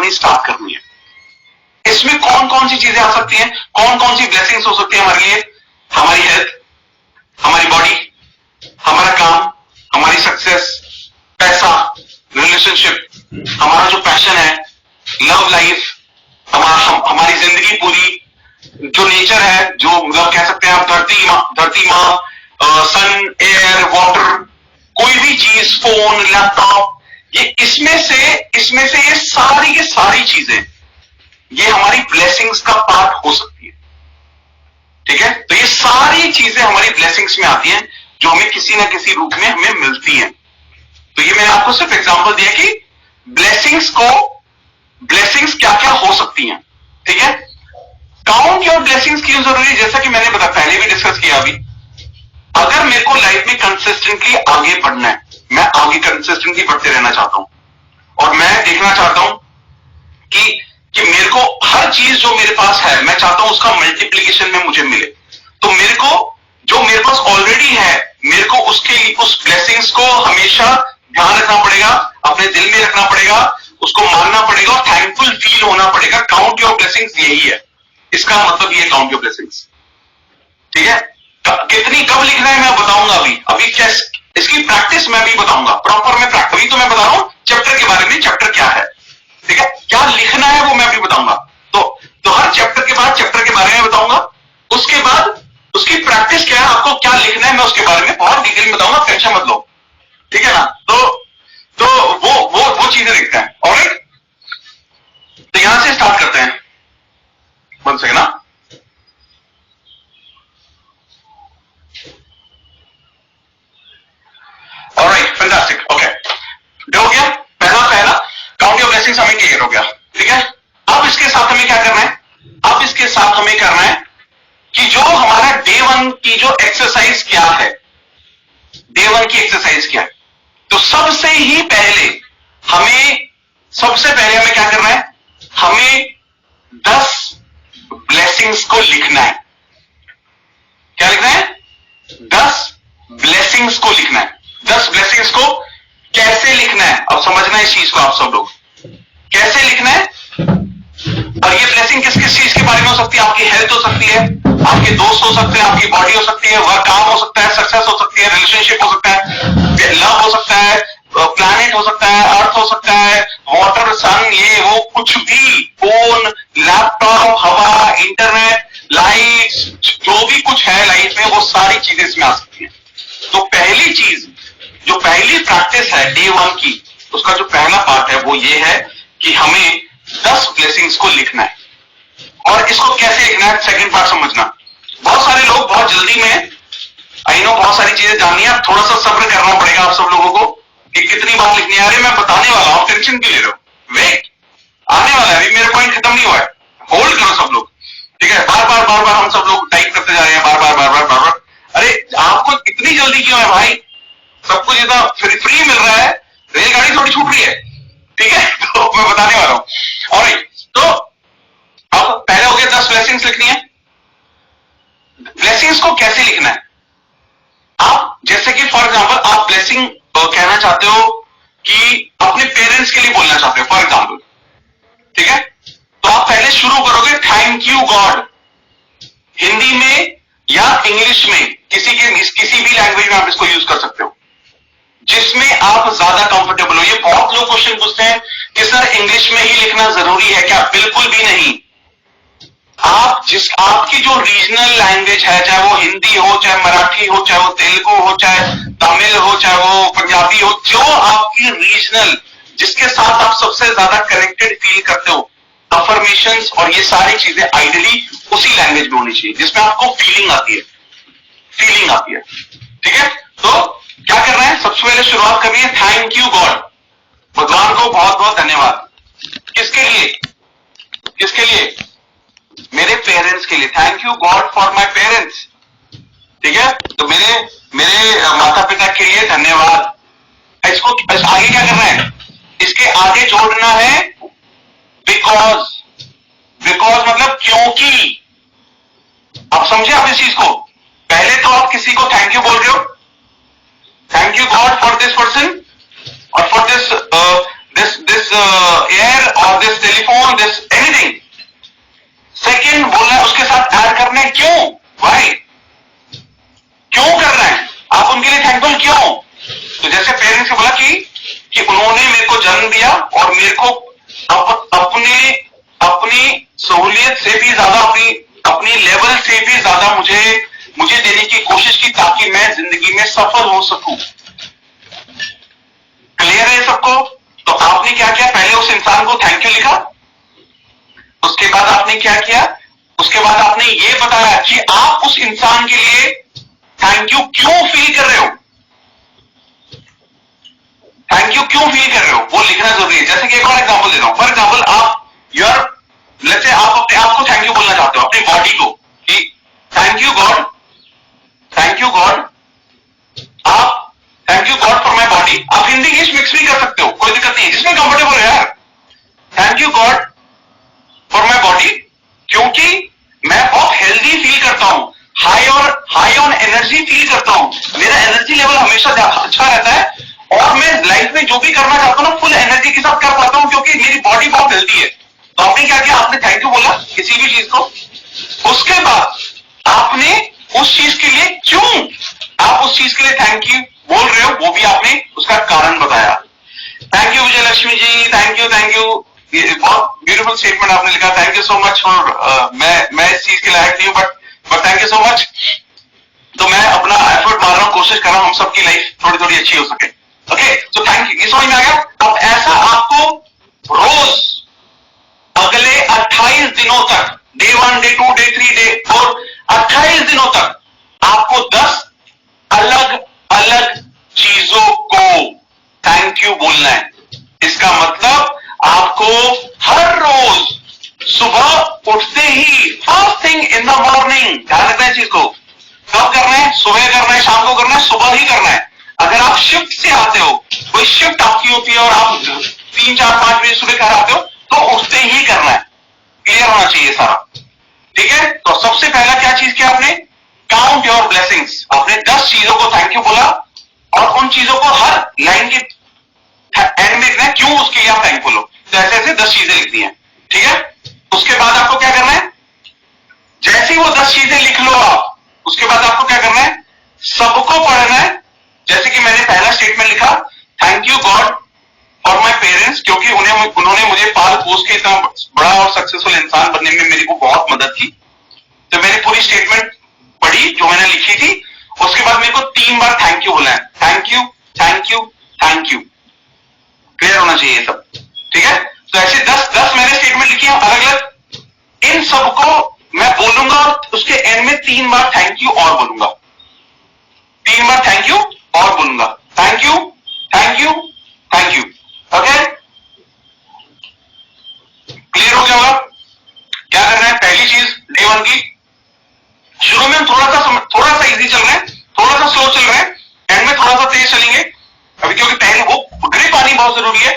करनी स्टार्ट करनी है। इसमें कौन कौन सी चीजें आ सकती हैं, कौन कौन सी ब्लेसिंग्स हो सकती है हमारे लिए? हमारी हेल्थ, हमारी बॉडी, हमारा काम, हमारी सक्सेस, पैसा, रिलेशनशिप, हमारा जो पैशन है, लव लाइफ, हमारी जिंदगी पूरी, जो नेचर है, जो मतलब कह सकते हैं आप धरती माँ, सन, एयर, वाटर, कोई भी चीज, फोन, लैपटॉप, ये इसमें से ये सारी चीजें ये हमारी ब्लेसिंग्स का पार्ट हो सकती है। ठीक है, तो ये सारी चीजें हमारी ब्लेसिंग्स में आती हैं जो हमें किसी ना किसी रूप में हमें मिलती हैं। तो ये मैंने आपको सिर्फ एग्जांपल दिया कि ब्लेसिंग्स क्या क्या हो सकती हैं। ठीक है, काउंट योर ब्लेसिंग्स क्यों जरूरी है? जैसा कि मैंने पहले भी डिस्कस किया अभी, अगर मेरे को लाइफ में कंसिस्टेंटली आगे बढ़ना है, मैं आगे कंसिस्टेंटली बढ़ते रहना चाहता हूं और मैं देखना चाहता हूं कि मेरे को हर चीज जो मेरे पास है, मैं चाहता हूं उसका मल्टीप्लीकेशन में मुझे मिले, तो मेरे को जो मेरे पास ऑलरेडी है, मेरे को उस ब्लेसिंग्स को हमेशा ध्यान रखना पड़ेगा, अपने दिल में रखना पड़ेगा, उसको मानना पड़ेगा और थैंकफुल फील होना पड़ेगा। काउंट योर ब्लेसिंग्स यही है, इसका मतलब ये काउंट योर ब्लेसिंग्स। ठीक है, कितनी कब लिखना है मैं बताऊंगा अभी इसकी प्रैक्टिस मैं भी बताऊंगा, प्रॉपर में प्रैक्टिस। अभी तो मैं बता रहा हूं चैप्टर के बारे में, चैप्टर क्या है, ठीक है, क्या लिखना है वो मैं भी बताऊंगा। तो हर चैप्टर के बाद चैप्टर के बारे में बताऊंगा, उसके बाद उसकी प्रैक्टिस क्या है, आपको क्या लिखना है, मैं उसके बारे में बहुत डिटेल में बताऊंगा, टेंशन मत लो। ठीक है ना, तो वो चीजें लिखते हैं। ऑलराइट, तो यहां से स्टार्ट करते हैं। वन सेकंड ना, ऑलराइट, फैंटास्टिक, ओके, हो गया पहला काउंट योर ब्लेसिंग्स हमें क्लियर हो गया। ठीक है, अब इसके साथ हमें क्या करना है? अब इसके साथ हमें करना है कि जो हमारा डे 1 की जो एक्सरसाइज क्या है, डे 1 की एक्सरसाइज क्या है, तो सबसे पहले हमें क्या करना है? हमें 10 ब्लेसिंग्स को लिखना है। क्या लिखना है? 10 ब्लेसिंग्स को लिखना है। 10 ब्लेसिंग्स को कैसे लिखना है, अब समझना है इस चीज को, आप सब लोग कैसे लिखना है। और ये ब्लेसिंग किस किस चीज के बारे में हो सकती है? आपकी हेल्थ हो सकती है, आपके दोस्त हो सकते हैं, आपकी बॉडी हो सकती है, वर्क, काम हो सकता है, सक्सेस हो सकती है, रिलेशनशिप हो सकता है, लव हो सकता है, प्लैनेट हो सकता है, अर्थ हो सकता है, वाटर, सन, ये वो कुछ भी, फोन, लैपटॉप, हवा, इंटरनेट, लाइट्स, जो भी कुछ है लाइफ में, वो सारी चीजें इसमें आ सकती है। तो पहली चीज, जो पहली प्रैक्टिस है डे 1 की, उसका जो पहला पार्ट है वो ये है कि हमें 10 ब्लेसिंग्स को लिखना है। और इसको कैसे लिखना है, सेकंड पार्ट समझना। बहुत सारे लोग बहुत जल्दी में, आई नो बहुत सारी चीजें जाननी है, थोड़ा सा सब्र करना पड़ेगा आप सब लोगों को कि कितनी बार लिखनी है। अरे मैं बताने वाला हूं, टेंशन क्यों ले रहे हो, वेट, आने वाला है, अभी मेरा पॉइंट खत्म नहीं हुआ है, होल्ड करो सब लोग। ठीक है, बार बार हम सब लोग टाइप करते जा रहे हैं, बार। अरे आपको इतनी जल्दी क्यों है भाई? सब कुछ इतना फ्री मिल रहा है, रेलगाड़ी थोड़ी छूट रही है। ठीक है, तो मैं बताने वाला हूं। ऑलराइट, तो अब पहले हो गया 10 ब्लेसिंग्स लिखनी है। ब्लेसिंग्स को कैसे लिखना है? आप जैसे कि फॉर एग्जांपल आप ब्लेसिंग कहना चाहते हो कि अपने पेरेंट्स के लिए बोलना चाहते हो फॉर एग्जांपल, ठीक है, तो आप पहले शुरू करोगे थैंक यू गॉड, हिंदी में या इंग्लिश में, किसी भी लैंग्वेज में आप इसको यूज कर सकते हो जिसमें आप ज्यादा कंफर्टेबल हो। ये बहुत लोग क्वेश्चन पूछते हैं कि सर इंग्लिश में ही लिखना जरूरी है क्या? बिल्कुल भी नहीं। आपकी जो रीजनल लैंग्वेज है, चाहे वो हिंदी हो, चाहे मराठी हो, चाहे वो तेलुगु हो, चाहे तमिल हो, चाहे वो पंजाबी हो, जो आपकी रीजनल, जिसके साथ आप सबसे ज्यादा कनेक्टेड फील करते हो, अफर्मेशंस और ये सारी चीजें आइडियली उसी लैंग्वेज में होनी चाहिए जिसमें आपको फीलिंग आती है। ठीक है, तो क्या करना है? सबसे पहले शुरुआत करनी है थैंक यू गॉड, भगवान को बहुत बहुत धन्यवाद। किसके लिए? मेरे पेरेंट्स के लिए। Thank you God for my parents. ठीक है, तो मेरे माता पिता के लिए धन्यवाद। इसको आगे क्या करना है? इसके आगे जोड़ना है बिकॉज मतलब क्योंकि। आप समझे आप इस चीज को? पहले तो आप किसी को थैंक यू बोल रहे हो, thank you God for this person और फॉर दिस एयर और this telephone on this anything, second बोलना है उसके साथ ऐड करना है, क्यों, वाई, क्यों कर रहे हैं आप उनके लिए थैंकफुल क्यों? तो जैसे पेरेंट्स ने बोला कि उन्होंने मेरे को जन्म दिया और मेरे को अपनी सहूलियत से भी ज्यादा, अपनी लेवल से भी ज्यादा मुझे देने की कोशिश की ताकि मैं जिंदगी में सफल हो सकूं। क्लियर है सबको? तो आपने क्या किया, पहले उस इंसान को थैंक यू लिखा, उसके बाद आपने क्या किया, उसके बाद आपने ये बताया कि आप उस इंसान के लिए थैंक यू क्यों फील कर रहे हो, थैंक यू क्यों फील कर रहे हो, वो लिखना जरूरी है। जैसे कि एक और एग्जांपल दे रहा हूं, फॉर एग्जांपल आप लेट्स से आप अपने आप को थैंक यू बोलना चाहते हो, अपनी बॉडी को, कि thank you God, thank you God, आप thank you God for my body. आप हिंदी इंग्लिश मिक्स भी कर सकते हो, कोई दिक्कत नहीं है, जिसमें कंफर्टेबल है यार। Thank you God for my body, क्योंकि मैं बहुत हेल्दी फील करता हूं, हाई ऑन एनर्जी फील करता हूं, मेरा एनर्जी लेवल हमेशा अच्छा रहता है और मैं लाइफ में जो भी करना चाहता हूं ना फुल एनर्जी के साथ कर पाता हूं क्योंकि मेरी बॉडी बहुत हेल्दी है। तो आपने क्या किया, आपने थैंक यू बोला किसी भी चीज को, उसके बाद आपने उस चीज के लिए क्यों आप उस चीज के लिए थैंक यू बोल रहे हो वो भी आपने उसका कारण बताया। Thank you Vijay Lakshmi ji, thank you, thank you, बहुत ब्यूटीफुल स्टेटमेंट आपने लिखा, thank you so much for, मैं इस चीज के लायक नहीं हूं but thank you so much. तो मैं अपना एफर्ट मार रहा हूं, कोशिश कर रहा हूं हम सबकी लाइफ थोड़ी थोड़ी अच्छी हो सके। ओके, तो थैंक यू, ये समझ में आ गया। अब ऐसा आपको रोज अगले 28 दिनों तक, डे 1, डे 2, डे 3, डे 4, 28 दिनों तक आपको 10 अलग अलग चीजों को थैंक यू बोलना है। इसका मतलब आपको हर रोज सुबह उठते ही first thing in the morning, ध्यान रखना है चीज को, कब करना है, सुबह करना है, शाम को करना है, सुबह ही करना है। अगर आप शिफ्ट से आते हो, कोई शिफ्ट आपकी होती है और आप 3, 4, 5 बजे सुबह घर आते हो तो उठते ही करना है, क्लियर होना चाहिए सारा, ठीक है। तो सबसे पहला क्या चीज किया आपने, काउंट योर ब्लेसिंग्स, आपने 10 चीजों को थैंक यू बोला और उन चीजों को हर लाइन के एंड में लिखना है क्यों उसके लिए आप थैंकफुल हो। तो ऐसे ऐसे 10 चीजें लिखनी है, ठीक है। उसके बाद आपको क्या करना है, जैसे ही वो 10 चीजें लिख लो आप, उसके बाद आपको क्या करना है, सबको पढ़ना है। जैसे कि मैंने पहला स्टेटमेंट लिखा, thank you God for my parents, क्योंकि उन्होंने मुझे पाल पोस के इतना बड़ा और सक्सेसफुल इंसान बनने में मेरे को बहुत मदद की। तो मैंने पूरी स्टेटमेंट पढ़ी जो मैंने लिखी थी, उसके बाद मेरे को 3 बार थैंक यू बोलना है, thank you, thank you, thank you, clear होना चाहिए सब, ठीक है। तो ऐसे 10 मैंने स्टेटमेंट लिखी है अलग अलग, इन सबको मैं बोलूंगा और उसके एंड में 3 बार थैंक यू और बोलूंगा, 3 बार थैंक यू और बोलूंगा, thank you, thank you, thank you, okay, clear हो गया होगा। क्या करना है, पहली चीज डे 1 की, शुरू में हम थोड़ा सा इजी चल रहे हैं, थोड़ा सा स्लो चल रहे हैं, एंड में थोड़ा सा तेज चलेंगे अभी, क्योंकि पहले वो ग्रिप आनी बहुत जरूरी है।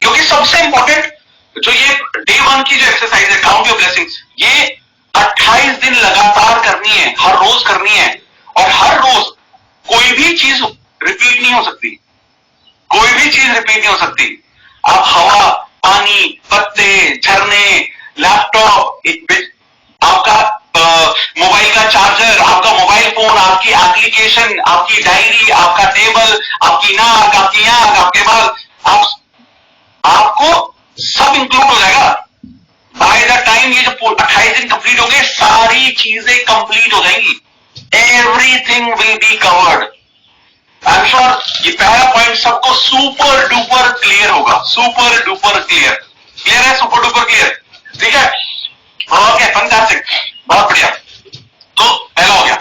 क्योंकि सबसे इंपॉर्टेंट जो ये डे 1 की जो एक्सरसाइज है, काउंट योर ब्लेसिंग्स, ये 28 दिन लगातार करनी है, हर रोज करनी है, और हर रोज कोई भी चीज रिपीट नहीं हो सकती, कोई भी चीज रिपीट नहीं हो सकती। आप हवा, पानी, पत्ते, झरने, लैपटॉप, आपका मोबाइल का चार्जर, आपका मोबाइल फोन, आपकी एप्लीकेशन, आपकी डायरी, आपका टेबल, आपकी नाक, आपकी आंख, आपके बाल, आपको सब इंक्लूड हो जाएगा। बाय द टाइम ये जो 28 दिन कंप्लीट हो गए, सारी चीजें कंप्लीट हो जाएंगी, everything will be covered. I am sure ये पहला पॉइंट सबको सुपर डुपर क्लियर होगा, सुपर डुपर क्लियर, क्लियर है, सुपर डुपर क्लियर, ठीक है, ओके, फैंटास्टिक, बहुत बढ़िया। तो पहला हो गया,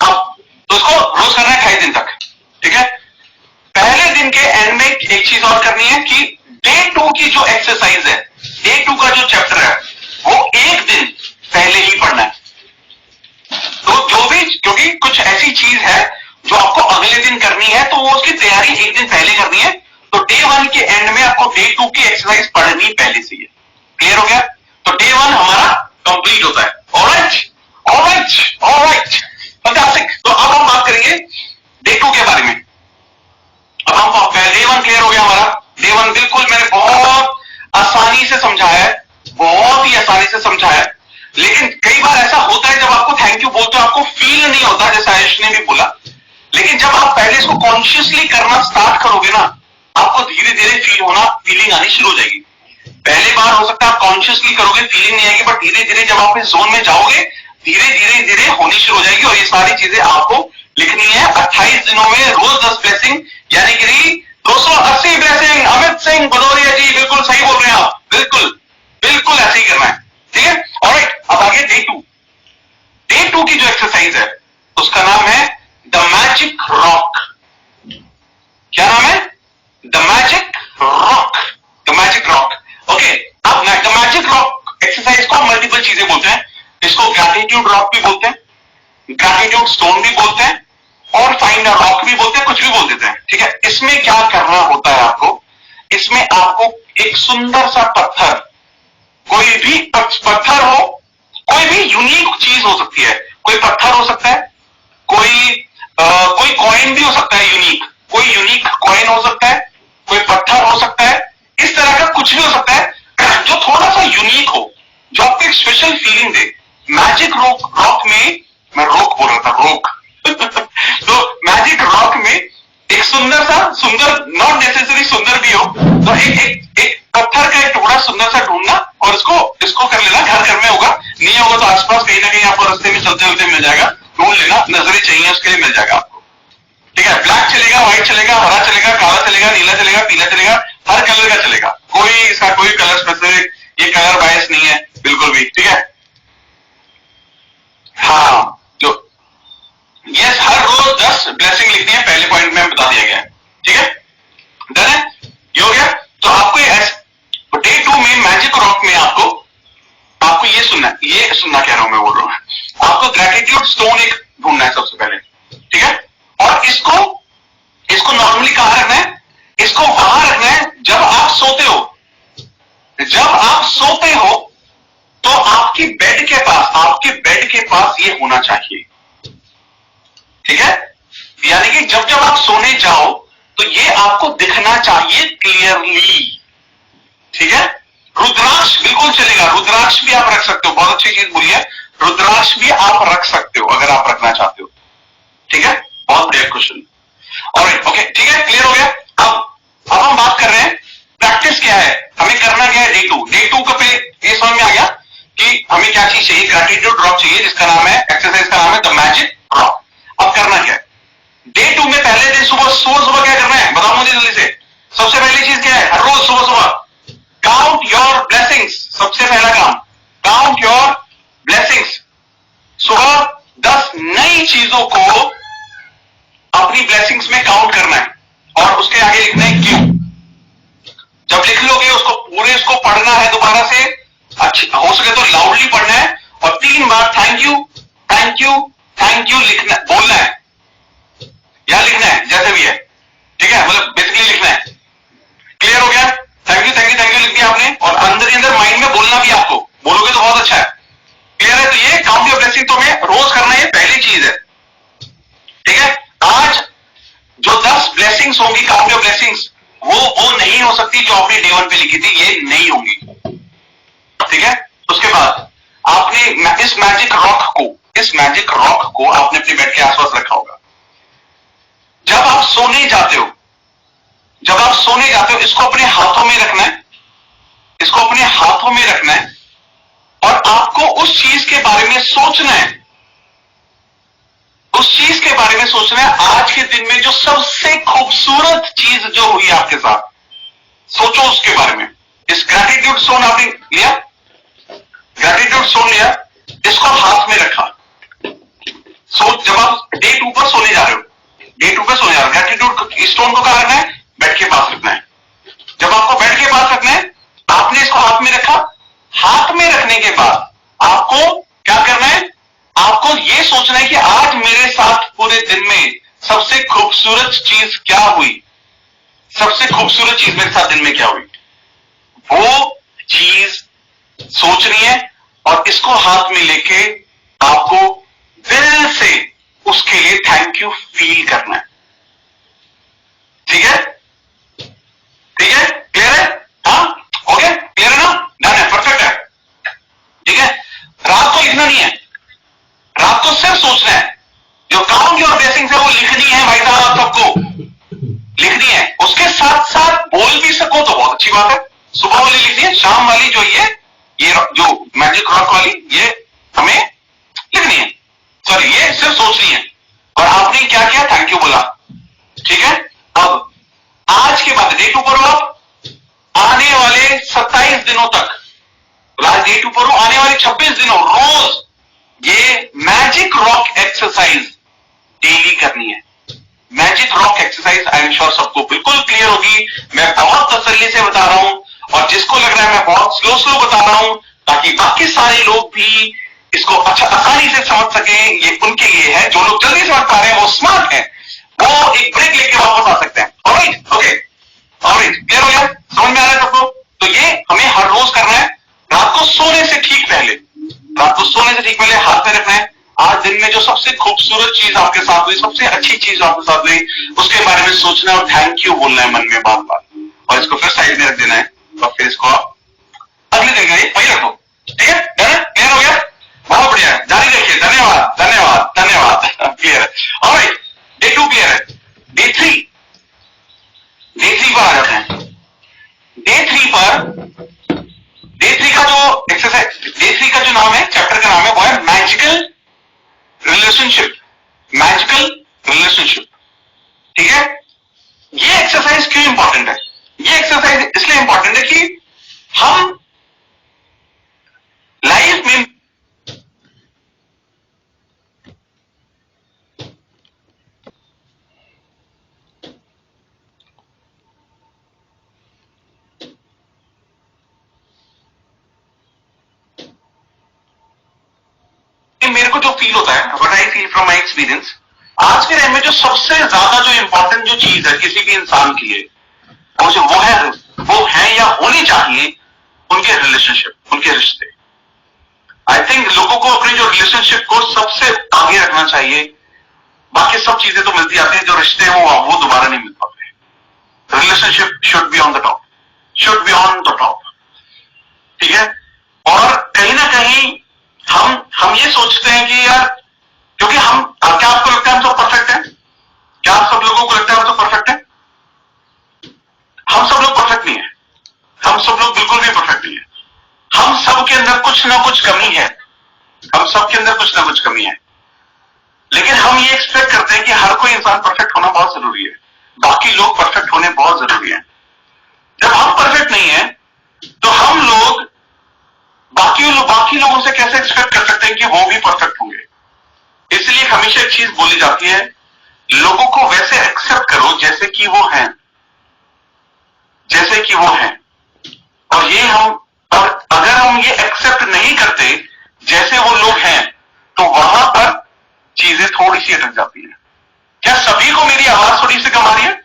अब तो उसको रोज करना है 28 दिन तक, ठीक है। पहले दिन के एंड में एक चीज और करनी है कि डे 2 की जो एक्सरसाइज है, डे 2 का जो चैप्टर है वो एक दिन पहले ही पढ़ना है। तो जो भी, क्योंकि कुछ ऐसी चीज है जो आपको अगले दिन करनी है, तो वो उसकी तैयारी एक दिन पहले करनी है। तो डे 1 के एंड में आपको डे 2 की एक्सरसाइज पढ़नी पहले से है, क्लियर हो गया। तो डे 1 हमारा कंप्लीट होता है, ऑलराइट, ऑलराइट, ऑलराइट, फैंटास्टिक। तो अब हम बात करेंगे डे 2 के बारे में। अब हम डे 1 क्लियर हो गया हमारा, डे 1 बिल्कुल मैंने बहुत आसानी से समझाया है, बहुत ही आसानी से समझा है, लेकिन कई बार ऐसा होता है जब आपको थैंक यू बोलते हो आपको फील नहीं होता, जैसे आयुष ने भी बोला, लेकिन जब आप पहले इसको कॉन्शियसली करना स्टार्ट करोगे ना, आपको धीरे धीरे फीलिंग आनी शुरू हो जाएगी। पहली बार हो सकता है आप कॉन्शियसली करोगे, फीलिंग नहीं आएगी, बट धीरे धीरे जब आप इस जोन में जाओगे, धीरे धीरे धीरे होनी शुरू हो जाएगी। और ये सारी चीजें आपको लिखनी है 28 दिनों में, रोज 10 ब्लेसिंग, यानी कि 280 ब्लेसिंग। अमित सिंह भदौरिया जी बिल्कुल सही बोल रहे हैं आप, बिल्कुल बिल्कुल ऐसे ही करना है, ठीक है। ऑलराइट, अब आगे डे 2। डे 2 की जो एक्सरसाइज है उसका नाम है द मैजिक रॉक। क्या नाम है? The magic rock. The magic rock, okay. अब द मैजिक रॉक एक्सरसाइज को मल्टीपल चीजें बोलते हैं। इसको ग्रैटिट्यूड रॉक भी बोलते हैं, ग्रैटिट्यूड स्टोन भी बोलते हैं, और फाइंड अ रॉक भी बोलते हैं, कुछ भी बोल देते हैं, ठीक है। इसमें क्या करना होता है आपको, इसमें आपको एक सुंदर सा पत्थर, कोई भी पत्थर हो, कोई भी यूनिक चीज हो सकती है, कोई पत्थर हो सकता है, कोई कॉइन भी हो सकता है यूनिक, कोई यूनिक कॉइन हो सकता है, कोई पत्थर हो सकता है, इस तरह का कुछ भी हो सकता है जो थोड़ा सा यूनिक हो, जो आपको एक स्पेशल फीलिंग दे। मैजिक रॉक में, मैं रॉक बोल रहा था, रॉक तो मैजिक रॉक में एक सुंदर नॉट नेसेसरी सुंदर भी हो, तो एक पत्थर का एक टुकड़ा सुंदर सा ढूंढना, और इसको कर लेना। घर में होगा, नहीं होगा तो आसपास कहीं ना कहीं आपको रास्ते में चलते हुए मिल जाएगा, ढूंढ लेना, नजरें चाहिए उसके लिए मिल जाएगा आपको, ठीक है। ब्लैक चलेगा, व्हाइट चलेगा, हरा चलेगा, काला चलेगा, नीला चलेगा, पीला चलेगा, हर कलर का चलेगा, कोई इसका कोई कलर स्पेसिफिक, ये कलर बायस नहीं है बिल्कुल भी, ठीक है। हाँ, जो यस, हर रोज 10 ब्लेसिंग लिखनी है, पहले पॉइंट में बता दिया गया है, ठीक है। डन है, ये हो गया। तो आपको डे 2 में मैजिक रॉक में आपको ये सुनना कह रहा हूं मैं, बोल रहा हूं आपको ग्रैटिट्यूड स्टोन एक ढूंढना है सबसे पहले, ठीक है। और इसको नॉर्मली कहां रखना है, इसको वहां रखना है जब आप सोते हो। जब आप सोते हो तो आपके बेड के पास ये होना चाहिए, ठीक है। यानी कि जब आप सोने जाओ तो ये आपको दिखना चाहिए क्लियरली, ठीक है। रुद्राक्ष बिल्कुल चलेगा, रुद्राक्ष भी आप रख सकते हो, बहुत अच्छी चीज बोली है, रुद्राक्ष भी आप रख सकते हो अगर आप रखना चाहते हो, ठीक है। बहुत बढ़िया क्वेश्चन, ऑलराइट, ओके, ठीक है, क्लियर हो गया। अब हम बात कर रहे हैं प्रैक्टिस क्या है, हमें करना क्या है। डे 2 पे ये समझ में आ गया कि हमें क्या चीज चाहिए, ग्रैटिट्यूड रॉक चाहिए, जिसका नाम है, एक्सरसाइज का नाम है द मैजिक रॉक। अब करना क्या है डे 2 में, पहले दिन सुबह क्या करना है, बताओ मुझे जल्दी से। सबसे पहली चीज क्या है, हर रोज सुबह काउंट योर ब्लेसिंग्स। सबसे पहला काम, काउंट योर ब्लेसिंग्स। सुबह 10 नई चीजों को अपनी ब्लेसिंग्स में काउंट करना है, और उसके आगे लिखना है क्यों। जब लिख लोगे उसको पढ़ना है दोबारा से, अच्छा हो सके तो लाउडली पढ़ना है, और 3 बार thank you thank you thank you लिखना, बोलना है या लिखना है, जैसे भी है, ठीक है, मतलब बेसिकली लिखना है। क्लियर हो गया, थैंक यू लिख दिया आपने, और अंदर माइंड में बोलना भी, आपको बोलोगे तो बहुत अच्छा है। क्लियर है, तो ये काउंट योर ब्लेसिंग तो हमें रोज करना है, पहली चीज है, ठीक है। आज जो 10 ब्लेसिंग्स होंगी, काउंट योर ब्लेसिंग्स, वो नहीं हो सकती जो आपने डे 1 पे लिखी थी, ये नहीं होंगी, ठीक है। उसके बाद आपने इस मैजिक रॉक को आपने अपने बेड के आसपास रखा होगा। जब आप सोने जाते हो इसको अपने हाथों में रखना है, और आपको उस चीज के बारे में सोचना है, आज के दिन में जो सबसे खूबसूरत चीज जो हुई आपके साथ, सोचो उसके बारे में। इस ग्रैटिट्यूड स्टोन आपने लिया, इसको हाथ में रखा। जब आप डे 2 पर सोने जा रहे हो, ग्रैटिट्यूड स्टोन को कहां रखना है, बेड के पास रखना है। जब आपको बेड के पास रखना है, आपने इसको हाथ में रखा। हाथ में रखने के बाद आपको क्या करना है, आपको यह सोचना है कि आज मेरे साथ पूरे दिन में सबसे खूबसूरत चीज क्या हुई, सबसे खूबसूरत चीज मेरे साथ दिन में क्या हुई, वो चीज सोचनी है, और इसको हाथ में लेके आपको दिल से उसके लिए थैंक यू फील करना है, ठीक है, क्लियर है, हाँ, हो गया, क्लियर है ना, डन है, परफेक्ट है। साथ साथ बोल भी सको तो बहुत अच्छी बात है। सुबह वाली लिखिए, शाम वाली जो ये जो मैजिक रॉक वाली ये हमें लिखनी है, सॉरी ये सिर्फ सोचनी है। और आपने क्या किया, थैंक यू बोला, ठीक है। अब आज के बाद डे 2 पर हो आप, आने वाले 27 दिनों तक, आज डे 2 पर हो, आने वाले 26 दिनों रोज ये मैजिक रॉक एक्सरसाइज डेली करनी है। Magic rock exercise I am sure सबको बिल्कुल क्लियर होगी। मैं बहुत तसल्ली से बता रहा हूं, और जिसको लग रहा है मैं बहुत स्लो स्लो बता रहा हूं, ताकि बाकी सारे लोग भी इसको अच्छा आसानी से समझ सकें। ये उनके लिए है, जो लोग जल्दी समझ पा रहे हैं वो स्मार्ट है, वो एक ब्रेक लेके वापस आ सकते हैं। ऑलराइट, ओके, ऑलराइट, क्लियर हो गया, समझ में आ रहा है सबको। तो ये हमें हर रोज करना है, रात को सोने से ठीक पहले, रात को सोने से ठीक पहले हाथ में रखना है। आज दिन में जो सबसे खूबसूरत चीज आपके साथ हुई, सबसे अच्छी चीज आपके साथ हुई, उसके बारे में सोचना है और थैंक यू बोलना है मन में बार बार, और इसको फिर साइड में रख देना है, और फिर इसको आप अगले दिन वही रखो, ठीक है, क्लियर हो गया, बहुत बढ़िया है, जारी रखिए, धन्यवाद धन्यवाद धन्यवाद, क्लियर है। ऑलराइट, डे 2 क्लियर है। डे 3 पर आ जाते हैं। डे 3 का जो एक्सरसाइज, डे 3 का जो नाम है, चैप्टर का नाम है, वो है मैजिकल रिलेशनशिप, मैजिकल रिलेशनशिप, ठीक है। ये एक्सरसाइज क्यों इंपॉर्टेंट है? ये एक्सरसाइज इसलिए इंपॉर्टेंट है कि हम लाइफ में मेरे को जो फील होता है, what I feel from my experience, आज के टाइम में जो सबसे ज्यादा जो इंपॉर्टेंट जो चीज है किसी भी इंसान के लिए, वो है या होनी चाहिए उनके रिलेशनशिप, उनके रिश्ते। आई थिंक लोगों को अपने जो रिलेशनशिप को सबसे आगे रखना चाहिए। बाकी सब चीजें तो मिलती आती है, जो रिश्ते हैं वो दोबारा नहीं मिल पाते। Relationship should be on the top, should be on the top, ठीक है। और कहीं ना कहीं हम ये सोचते हैं कि यार, क्योंकि क्या आपको लगता है हम सब परफेक्ट हैं? क्या आप सब लोगों को लगता है हम सब परफेक्ट हैं? हम सब लोग परफेक्ट नहीं है, हम सब लोग बिल्कुल भी परफेक्ट नहीं है। हम सब के अंदर कुछ ना कुछ कमी है, हम सब के अंदर कुछ ना कुछ कमी है। लेकिन हम ये एक्सपेक्ट करते हैं कि हर कोई इंसान परफेक्ट होना बहुत जरूरी है, बाकी लोग परफेक्ट होने बहुत जरूरी है। जब हम परफेक्ट नहीं है तो हम लोग बाकी लोगों से कैसे एक्सपेक्ट कर सकते हैं कि वो भी परफेक्ट होंगे? इसलिए हमेशा एक चीज बोली जाती है, लोगों को वैसे एक्सेप्ट करो जैसे कि वो हैं, जैसे कि वो हैं। और अगर हम ये एक्सेप्ट नहीं करते जैसे वो लोग हैं, तो वहां पर चीजें थोड़ी सी अटक जाती है। क्या सभी को मेरी आवाज थोड़ी सी कम आ रही है?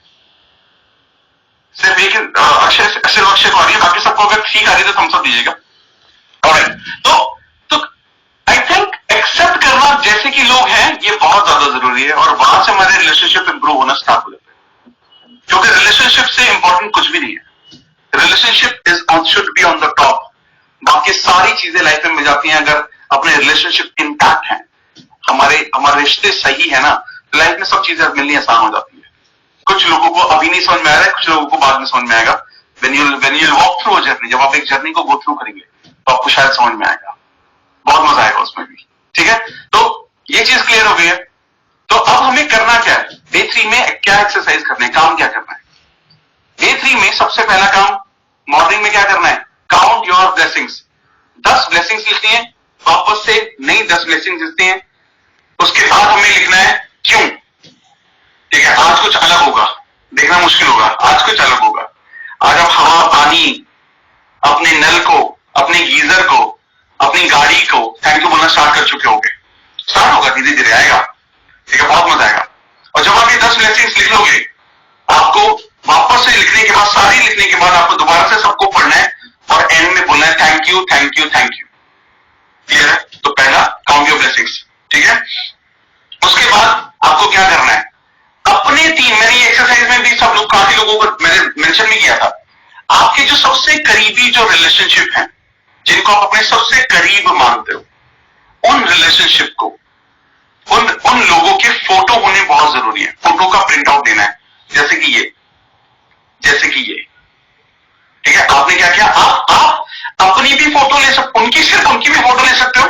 सिर्फ एक अक्षय को आ रही है, बाकी सबको अगर ठीक आ रही है तो थम्स अप दीजिएगा। तो आई थिंक एक्सेप्ट करना जैसे कि लोग हैं ये बहुत ज्यादा जरूरी है, और वहां से हमारे रिलेशनशिप इंप्रूव होना स्टार्ट हो जाता है। क्योंकि रिलेशनशिप से इंपॉर्टेंट कुछ भी नहीं है, relationship should be on the top. बाकी सारी चीजें लाइफ में मिल जाती हैं अगर अपने रिलेशनशिप इंटैक्ट है, हमारे रिश्ते सही है ना, तो लाइफ में सब चीजें मिलनी आसान हो जाती है। कुछ लोगों को अभी नहीं समझ में आ रहा है, कुछ लोगों को बाद में समझ में आएगा। when you'll walk through a journey, जब आप एक जर्नी को गो थ्रू करेंगे तो आपको शायद समझ में आएगा, बहुत मजा आएगा उसमें भी, ठीक है। तो ये चीज क्लियर हो गई है। तो अब हमें करना क्या है, डे 3 में क्या एक्सरसाइज करना है, काम क्या करना है? डे 3 में सबसे पहला काम, मॉर्निंग में क्या करना है, काउंट योर ब्लेसिंग्स। 10 ब्लेसिंग्स लिखनी है, वापस से नई 10 ब्लेसिंग्स लिखती हैं। उसके बाद हमें लिखना है क्यों, ठीक है। आज कुछ अलग होगा, देखना मुश्किल होगा, आज कुछ अलग होगा। आज आप हवा, पानी, अपने नल को, अपने गीजर को, अपनी गाड़ी को थैंक यू बोलना स्टार्ट कर चुके होंगे। स्टार्ट होगा, धीरे धीरे आएगा, ठीक है, बहुत मजा आएगा। और जब आप ये 10 ब्लेसिंग्स लिख लोगे, आपको वापस से लिखने के बाद, सारी लिखने के बाद आपको दोबारा से सबको पढ़ना है और एंड में बोलना है thank you thank you thank you. Clear है? तो पहला काउंट योर ब्लेसिंग्स, ठीक है। उसके बाद आपको क्या करना है, अपने 3, मैंने ये एक्सरसाइज में भी सब लोग, काफी लोगों को मैंने मेंशन भी किया था, आपके जो सबसे करीबी जो रिलेशनशिप हैं, जिनको आप अपने सबसे करीब मानते हो, उन रिलेशनशिप को, उन लोगों के फोटो होने बहुत जरूरी है। फोटो का प्रिंट आउट देना है, जैसे कि ये जैसे कि ये, ठीक है। आपने क्या किया, आप अपनी भी फोटो ले सकते, उनकी सिर्फ उनकी भी फोटो ले सकते हो,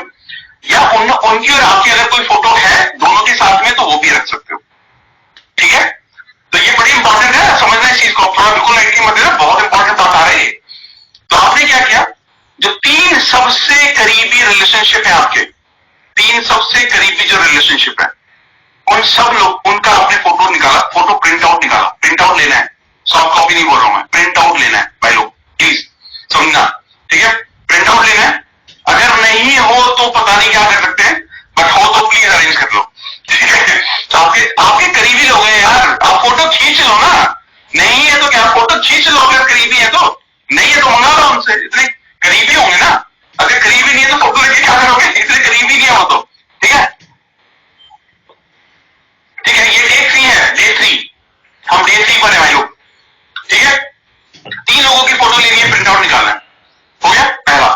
या उनकी और आपकी अगर कोई फोटो है दोनों के साथ में तो वो भी रख सकते हो, ठीक है। तो ये बड़ी इंपॉर्टेंट है, समझना इस चीज को, थोड़ा बिल्कुल लाइटली मत लेना, बहुत इंपॉर्टेंट बात आ रही है। तो आपने क्या किया, जो 3 सबसे करीबी रिलेशनशिप है आपके, 3 सबसे करीबी जो रिलेशनशिप है, उन सब लोग, उनका आपने फोटो निकाला, फोटो प्रिंट आउट निकाला, प्रिंट आउट लेना है, सॉफ्ट कॉपी नहीं बोल रहा हूं मैं, प्रिंट आउट लेना है भाई लोग, प्लीज समझना, ठीक है। प्रिंट आउट लेना है, अगर नहीं हो तो पता नहीं क्या कर सकते हैं, बट हो तो प्लीज अरेंज कर लो, ठीक है। तो आपके करीबी लोग हैं यार, आप फोटो खींच लो ना, नहीं है तो क्या, फोटो खींच लो अगर करीबी है तो, नहीं है तो मंगा लो उनसे, इतने करीबी होंगे ना, अगर करीबी नहीं है तो फोटो लेके क्या करोगे, इतने करीबी नहीं हो तो, ठीक है। ठीक है, ये डे 3 है, डे 3, हम डे 3 पर है भाई लोग, ठीक है। 3 लोगों की फोटो लेनी है, प्रिंट आउट निकालना है, हो गया पहला।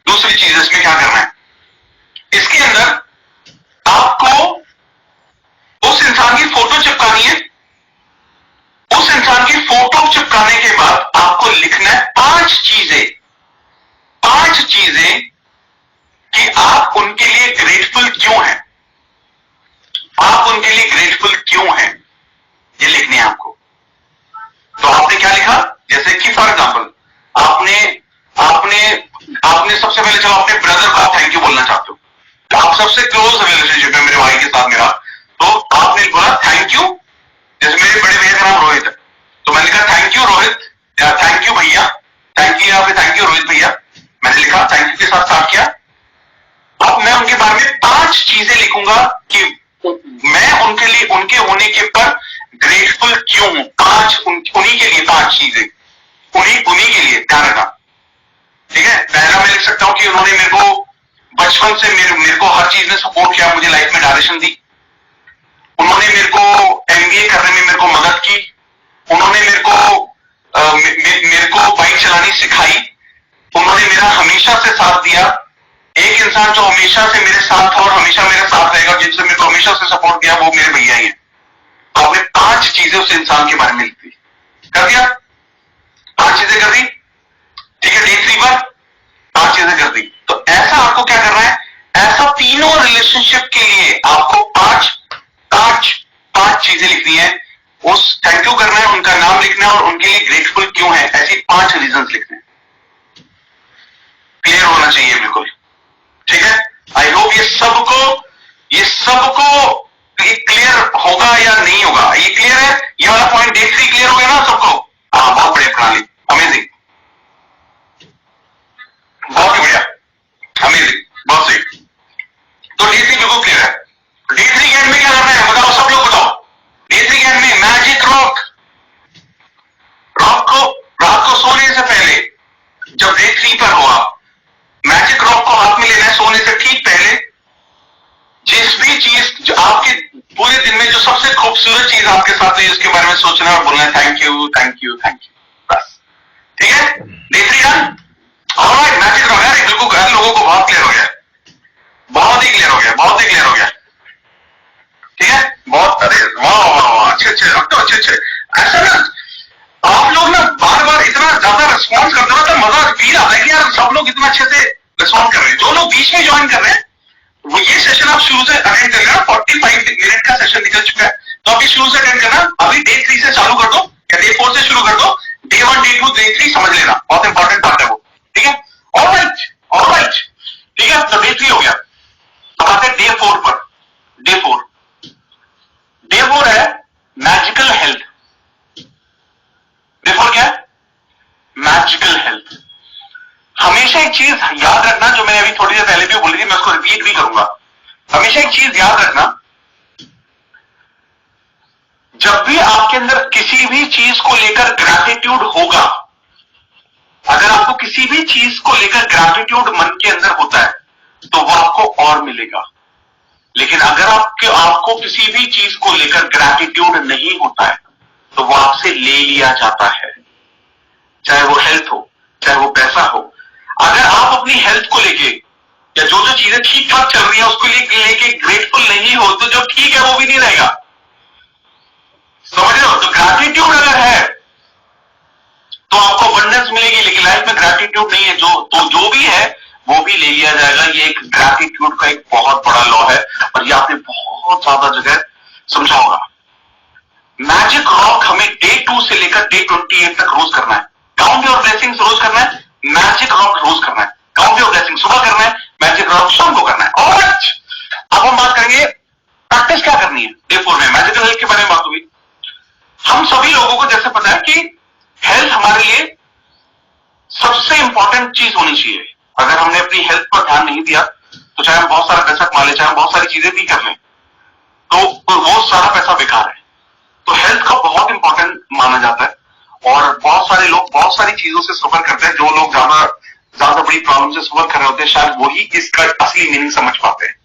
दूसरी चीज इसमें क्या करना है, इसके अंदर आपको उस इंसान की फोटो चिपकानी है, उस इंसान की फोटो चिपकाने के बाद आपको लिखना है 5 चीजें, 5 चीजें कि आप उनके लिए ग्रेटफुल क्यों हैं, आप उनके लिए ग्रेटफुल क्यों हैं, ये लिखने हैं आपको। तो आपने क्या लिखा, जैसे कि फॉर एग्जाम्पल आपने आपने आपने सबसे पहले चलो अपने ब्रदर को आप थैंक यू बोलना चाहते हो, तो आप सबसे क्लोज रिलेशनशिप है मेरे भाई के साथ मेरा, तो आपने बोला थैंक यू, जैसे मेरे बड़े भैया का नाम रोहित है, तो मैंने कहा थैंक यू रोहित, या थैंक यू भैया, थैंक यू, या फिर थैंक यू रोहित भैया, मैंने लिखा थैंक यू के साथ स्टार्ट किया। अब मैं उनके बारे में 5 चीजें लिखूंगा कि मैं उनके लिए, उनके होने के पर ग्रेटफुल क्यों हूं, 5 उन्हीं के लिए 5 चीजें, उन्हीं के लिए, ध्यान रखना, ठीक है। पहला मैं लिख सकता हूं कि उन्होंने मेरे को बचपन से मेरे को हर चीज में सपोर्ट किया, मुझे लाइफ में डायरेक्शन दी, उन्होंने मेरे को एमबीए करने में मेरे को मदद की, उन्होंने मेरे को बाइक चलानी सिखाई, उन्होंने मेरा हमेशा से साथ दिया। एक इंसान जो हमेशा से मेरे साथ था और हमेशा मेरे साथ रहेगा, जिनसे मेरे को हमेशा से सपोर्ट किया, वो मेरे भैया ही है। तो आपने 5 चीजें उस इंसान के बारे में लिख दी, कर दिया, 5 चीजें कर दी, ठीक है। डे 3 पर 5 चीजें कर दी। तो ऐसा आपको क्या करना है, ऐसा तीनों रिलेशनशिप के लिए आपको 5 चीजें लिखनी है, उस थैंक यू करना है, उनका नाम लिखना है और उनके लिए ग्रेटफुल क्यों है, ऐसी 5 रीजंस लिखने हैं। क्लियर होना चाहिए बिल्कुल, ठीक है। आई होप ये सबको क्लियर होगा या नहीं होगा, ये क्लियर है, ये वाला पॉइंट डे 3 क्लियर हो गया ना सबको, हाँ बहुत बढ़िया प्रणाली, अमेजिंग, बहुत ही बढ़िया, अमेजिंग, बहुत सही। तो डे 3 बिल्कुल क्लियर है। डे 3 के एंड में क्या करना है बताओ, सब लोग बताओ, डे 3 के एंड में मैजिक रॉक, रॉक को रात को सोने से पहले, जब डे 3 पर हो आप, मैजिक रॉक को हाथ में लेना है सोने से ठीक पहले, जिस भी चीज जो आपके पूरे दिन में जो सबसे खूबसूरत चीज आपके साथ हुई उसके बारे में सोचना और बोलना है thank you thank you thank you, बस, ठीक है। Day 3 done, alright. Magic rock यार बिल्कुल घर लोगों को बहुत क्लियर हो गया, बहुत ही क्लियर हो गया, बहुत ही क्लियर हो गया, ठीक है। बहुत, अरे वाह अच्छे, अब तो अच्छे। ऐसा ना आप लोग ना बार बार इतना ज्यादा रिस्पॉन्स करते हो तो मजा फील आता है कि यार सब लोग इतना अच्छे से रिस्पॉन्ड कर रहे हैं। जो लोग बीच में ज्वाइन कर रहे हैं वो ये सेशन आप शुरू से अटेंड कर लेना, 45 मिनट का सेशन निकल चुका है, तो अभी शुरू से अटेंड करना, अभी डे 3 से चालू कर दो या डे 4 से शुरू कर दो, डे 1 डे 2 डे 3 समझ लेना, बहुत इंपॉर्टेंट बात है वो, ठीक है। ऑलराइट, ठीक है। तो डे 3 हो गया, अब आते हैं डे 4 पर। डे 4 है मैजिकल हेल्थ। डे 4 क्या है, मैजिकल हेल्थ। हमेशा एक चीज याद रखना, जो मैंने अभी थोड़ी देर पहले भी बोली थी, मैं उसको रिपीट भी करूंगा। हमेशा एक चीज याद रखना, जब भी आपके अंदर किसी भी चीज को लेकर ग्रैटिट्यूड होगा, अगर आपको किसी भी चीज को लेकर ग्रैटिट्यूड मन के अंदर होता है तो वो आपको और मिलेगा, लेकिन अगर आपको किसी भी चीज को लेकर ग्रैटिट्यूड नहीं होता है तो वो आपसे ले लिया जाता है, चाहे वो हेल्थ हो चाहे वो पैसा हो। अगर आप अपनी हेल्थ को लेके या जो चीजें ठीक ठाक चल रही है उसको लेके ग्रेटफुल नहीं हो तो जो ठीक है वो भी नहीं रहेगा, समझ रहे हो। तो ग्रैटिट्यूड अगर है आपको अबंडेंस मिलेगी, लेकिन लाइफ में ग्रैटिट्यूड नहीं है, जो भी है वो भी ले लिया जाएगा। ये एक ग्रैटिट्यूड का एक बहुत बड़ा लॉ है, और ये आपने बहुत ज्यादा जगह समझा होगा। मैजिक रॉक हमें डे 2 से लेकर डे 28 तक रोज करना है। काउंट योर ब्लेसिंग्स रोज करना है, मैजिक रॉक रोज करना है। काउंट योर ब्लेसिंग्स सुबह करना है, मैजिक रॉक शाम को करना है। और अब हम बात करेंगे प्रैक्टिस क्या करनी है डे 4 में। मैजिकल हेल्थ के बारे में बात हुई। हम सभी लोगों को जैसे पता है कि हेल्थ हमारे लिए सबसे इंपॉर्टेंट चीज होनी चाहिए। अगर हमने अपनी हेल्थ पर ध्यान नहीं दिया तो चाहे हम बहुत सारा पैसा कमा ले, चाहे हम बहुत सारी चीजें भी कर लें, तो वो सारा पैसा बेकार है। तो हेल्थ का बहुत इंपॉर्टेंट माना जाता है, और बहुत सारे लोग बहुत सारी चीजों से सफर करते हैं। जो लोग ज्यादा बड़ी प्रॉब्लम से सफर कर रहे होते हैं, शायद वही इसका असली मीनिंग समझ पाते हैं।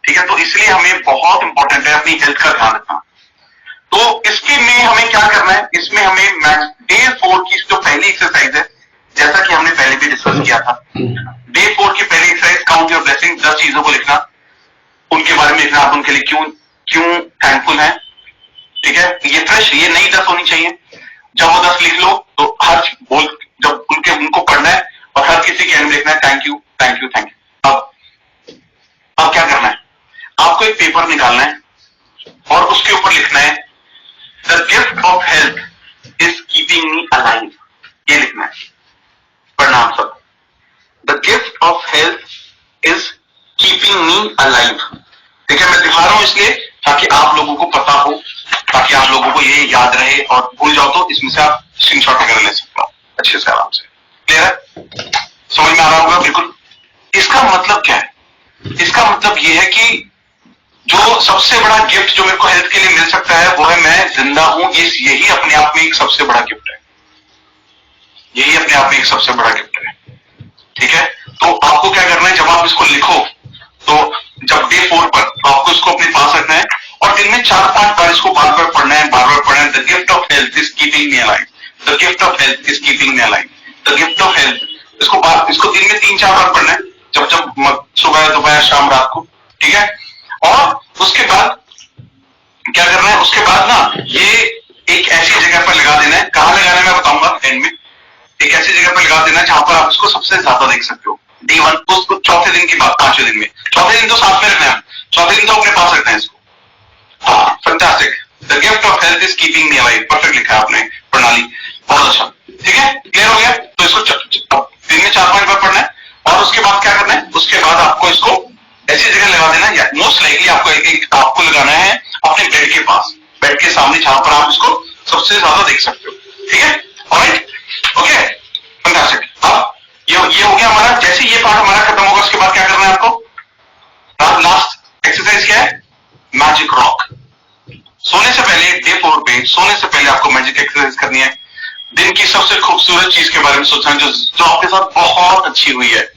ठीक है, तो इसलिए हमें बहुत इंपॉर्टेंट है अपनी हेल्थ का ध्यान रखना। तो इसके में हमें क्या करना है, इसमें हमें डे 4 की जो पहली एक्सरसाइज है, जैसा कि हमने पहले भी डिस्कस किया था, डे 4 की पहली एक्सरसाइज काउंट योर ब्लेसिंग, 10 चीजों को लिखना, उनके बारे में लिखना, आप उनके लिए क्यों थैंकफुल हैं। ठीक है, ये फ्रेश, ये नई 10 होनी चाहिए। जब वो 10 लिख लो तो जब उनको पढ़ना है और हर किसी के एंड लिखना है thank you thank you thank you. अब क्या करना है, आपको एक पेपर निकालना है और उसके ऊपर लिखना है the gift of health is keeping me alive. ये लिखना है, पढ़ना आप सब। The gift of health is keeping me alive. ठीक है, मैं दिखा रहा हूं इसलिए ताकि आप लोगों को पता हो, ताकि आप लोगों को ये याद रहे, और भूल जाओ तो इसमें से आप स्क्रीनशॉट वगैरह ले सकते हो अच्छे से, आराम से। क्लियर है, समझ में आ रहा होगा बिल्कुल। इसका मतलब क्या है, इसका मतलब ये है कि जो सबसे बड़ा गिफ्ट जो मेरे को हेल्थ के लिए मिल सकता है वो है मैं जिंदा हूं। यही अपने आप में एक सबसे बड़ा गिफ्ट है, यही अपने आप में एक सबसे बड़ा गिफ्ट है। ठीक है, तो आपको क्या करना है, जब आप इसको लिखो तो जब डे 4 पर आपको इसको अपने पास रखना है, और दिन में 4-5 बार इसको बार बार पढ़ना है, बार बार पढ़ना है। The gift of health is keeping me alive, the gift of health is keeping me alive, the gift of health. इसको दिन में 3-4 बार पढ़ना है, जब सुबह दोपहर शाम रात को। ठीक है, और उसके बाद क्या करना है, उसके बाद ना ये एक ऐसी जगह पर लगा देना है। कहां लगाना है मैं बताऊंगा एंड में। एक ऐसी जगह पर लगा देना है जहां पर आप इसको सबसे ज्यादा देख सकते हो। डे 1 उसको चौथे दिन की बात, 5वें दिन में, चौथे दिन तो साथ में रखना है, चौथे दिन तो अपने पास रखना है इसको। हाँ, fantastic. The gift of health is keeping me alive, perfect लिखा है आपने, प्रणाली, बहुत अच्छा। ठीक है, क्लियर हो गया। तो इसको दिन में 4-5 बार पढ़ना है, और उसके बाद क्या करना है, उसके बाद आपको इसको ऐसी जगह लगा देना है, मोस्ट लाइकली आपको लगाना है अपने बेड के पास, बेड के सामने, जहां पर आप इसको सबसे ज्यादा देख सकते हो। ठीक है, ऑलराइट, ओके, फैंटास्टिक। अब ये हो गया हमारा। जैसे ये पार्ट हमारा खत्म होगा उसके बाद क्या करना है आपको, लास्ट एक्सरसाइज क्या है, मैजिक रॉक। सोने से पहले डे 4 पे सोने से पहले आपको मैजिक एक्सरसाइज करनी है। दिन की सबसे खूबसूरत चीज के बारे में सोचना है, जो आपके साथ बहुत अच्छी हुई है,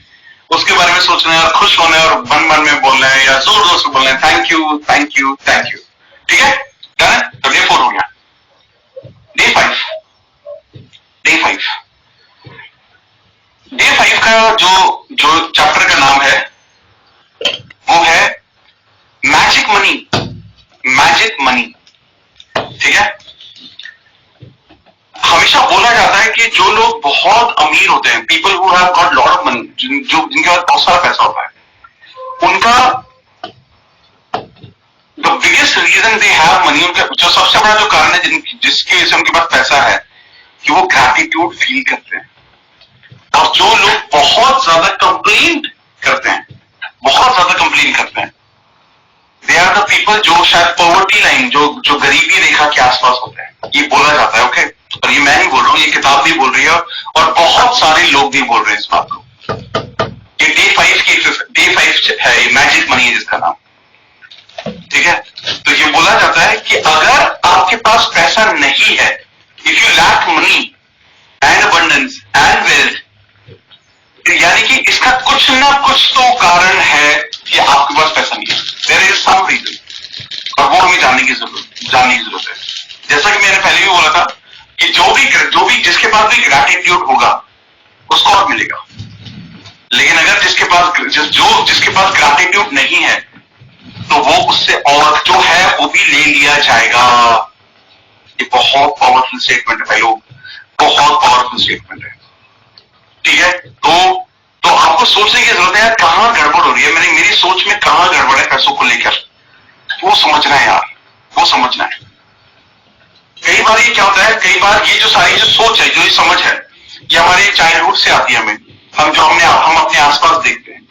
उसके बारे में सोचना है, और खुश होना है, और मन में बोलना है, या जोर जोर से बोलना है thank you thank you thank you. ठीक है, डन है। तो डे 4 हो गया। डे 5 का जो चैप्टर का नाम है वो है मैजिक मनी। ठीक है, हमेशा बोला जाता है कि जो लोग बहुत अमीर होते हैं, people who have got lot of money, जिनके पास बहुत सारा पैसा होता है, उनका the biggest reason they have money, उनका जो सबसे बड़ा जो कारण है जिसकी वजह से उनके पास पैसा है, कि वो ग्रैटिट्यूड फील करते हैं। और जो लोग बहुत ज्यादा कंप्लेन करते हैं, दे आर द पीपल जो शायद पॉवर्टी लाइन, जो गरीबी रेखा के आसपास होते हैं, ये बोला जाता है। ओके, और ये मैं नहीं बोल रहा हूं, ये किताब भी बोल रही है, और बहुत सारे लोग भी बोल रहे हैं इस बात को। ये डे 5 है, ये मैजिक मनी है जिसका नाम। ठीक है, तो ये बोला जाता है कि अगर आपके पास पैसा नहीं है, if you lack money and abundance and wealth, यानी कि इसका कुछ ना कुछ तो कारण है कि आपके पास पैसा नहीं है। देयर इज सम रीजन, और वो हमें जानने की जरूरत है। जैसा कि मैंने पहले भी बोला था कि जो भी जिसके पास भी ग्रैटिट्यूड होगा उसको और मिलेगा, लेकिन अगर जिसके पास ग्रैटिट्यूड नहीं है तो वो उससे और जो है वो भी ले लिया जाएगा। ये बहुत पावरफुल स्टेटमेंट है भाई लोग। बहुत पावरफुल स्टेटमेंट है, ठीक है। तो आपको सोचने की जरूरत है यार, कहां गड़बड़ हो रही है, मेरी सोच में कहां गड़बड़ है पैसों को लेकर, वो समझना है यार, वो समझना है। कई बार ये क्या होता है, कई बार ये जो सारी जो सोच है, जो ये समझ है, ये हमारे चाइल्डहुड से आती है हमें, हम अपने आसपास देखते हैं,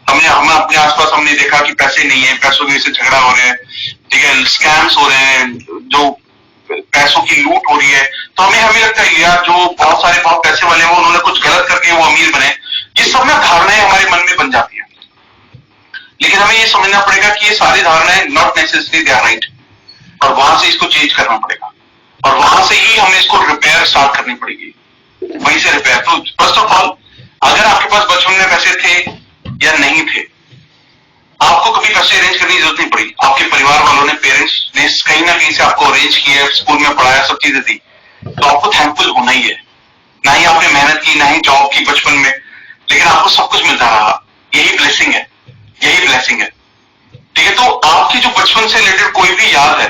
हम अपने आसपास हमने देखा कि पैसे नहीं है, पैसों की वजह से झगड़ा हो रहे हैं, ठीक है, स्कैम्स हो रहे हैं, जो पैसों की लूट हो रही है, तो हमें लगता है यार जो बहुत पैसे वाले हैं उन्होंने कुछ गलत करके वो अमीर बने, ये सब ना धारणाएं हमारे मन में बन जाती है। लेकिन हमें ये समझना पड़ेगा कि ये सारी धारणाएं not necessary they are right, और वहां से इसको चेंज करना पड़ेगा, और वहां से ही हमें इसको रिपेयर स्टार्ट करनी पड़ेगी, वहीं से रिपेयर। तो फर्स्ट ऑफ ऑल, अगर आपके पास बचपन में पैसे थे या नहीं थे, आपको कभी पैसे अरेंज करने की जरूरत नहीं पड़ी, आपके परिवार वालों ने, पेरेंट्स ने कहीं ना कहीं से आपको अरेंज किया, स्कूल में पढ़ाया, सब चीजें थी, तो आपको थैंकफुल होना ही है। ना ही आपने मेहनत की, ना ही जॉब की बचपन में, लेकिन आपको सब कुछ मिलता रहा, यही ब्लेसिंग है, यही ब्लेसिंग है, ठीक है। तो आपकी जो बचपन से रिलेटेड कोई भी याद है,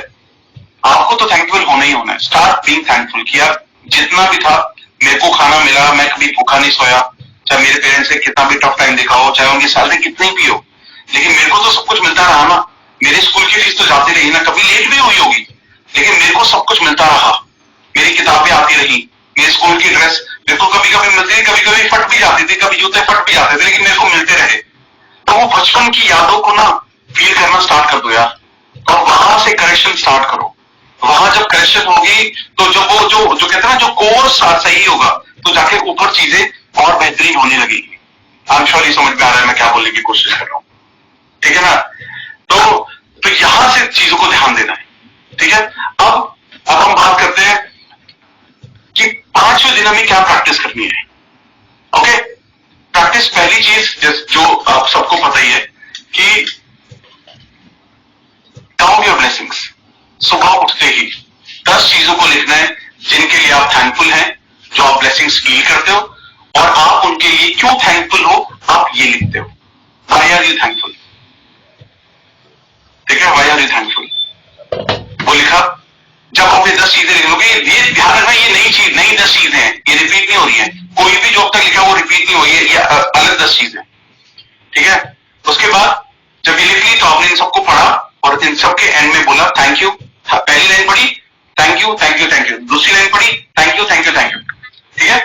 आपको तो थैंकफुल होना ही होना है। स्टार्ट बीइंग थैंकफुल कि यार जितना भी था, मेरे को खाना मिला, मैं कभी भूखा नहीं सोया, चाहे मेरे पेरेंट्स ने कितना भी टफ टाइम देखा हो, चाहे उनकी सैलरी कितनी भी हो, लेकिन मेरे को तो सब कुछ मिलता रहा ना। मेरे स्कूल की फीस तो जाती रही ना, कभी लेट भी हुई होगी, लेकिन मेरे को सब कुछ मिलता रहा, मेरी किताबें आती रही, मेरे स्कूल की ड्रेस मेरे को कभी कभी मिलती थी, कभी कभी फट भी जाती थी, कभी जूते फट भी जाते थे, लेकिन मेरे को मिलते रहे। तो वो बचपन की यादों को ना फील करना स्टार्ट कर दो यार, और वहां से करेक्शन स्टार्ट करो। वहां जब करेक्शन होगी, तो जब वो जो कहते हैं ना, जो कोर्स सही होगा, तो जाके ऊपर चीजें और बेहतरीन होने लगेगी। आई एम श्योर ये समझ में आ रहा है मैं क्या बोलने की कोशिश कर रहा हूं, ठीक है ना। तो यहां से चीजों को ध्यान देना है, ठीक है। अब हम बात करते हैं कि 5वें दिन हमें क्या प्रैक्टिस करनी है। ओके, प्रैक्टिस पहली चीज जो आप सबको पता ही है कि काउंट योर ब्लेसिंग्स। सुबह उठते ही 10 चीजों को लिखना है जिनके लिए आप थैंकफुल हैं, जो आप ब्लेसिंग्स फील करते हो, और आप उनके लिए क्यों थैंकफुल हो, आप ये लिखते हो। व्हाई आर यू थैंकफुल, ठीक है, व्हाई आर यू थैंकफुल, वो लिखा। जब आप ये 10 चीजें लिख लोगे, ये ध्यान रखना, ये नई 10 चीजें हैं, ये रिपीट नहीं हो रही है, कोई भी जो अब तक लिखा वो रिपीट नहीं हो रही है, ये अलग 10 चीजें, ठीक है। उसके बाद जब ये लिख ली, तो आपने इन सबको पढ़ा और इन सबके एंड में बोला थैंक यू। पहली लाइन पढ़ी, thank you thank you thank you, दूसरी लाइन पढ़ी, thank you thank you thank you, ठीक है।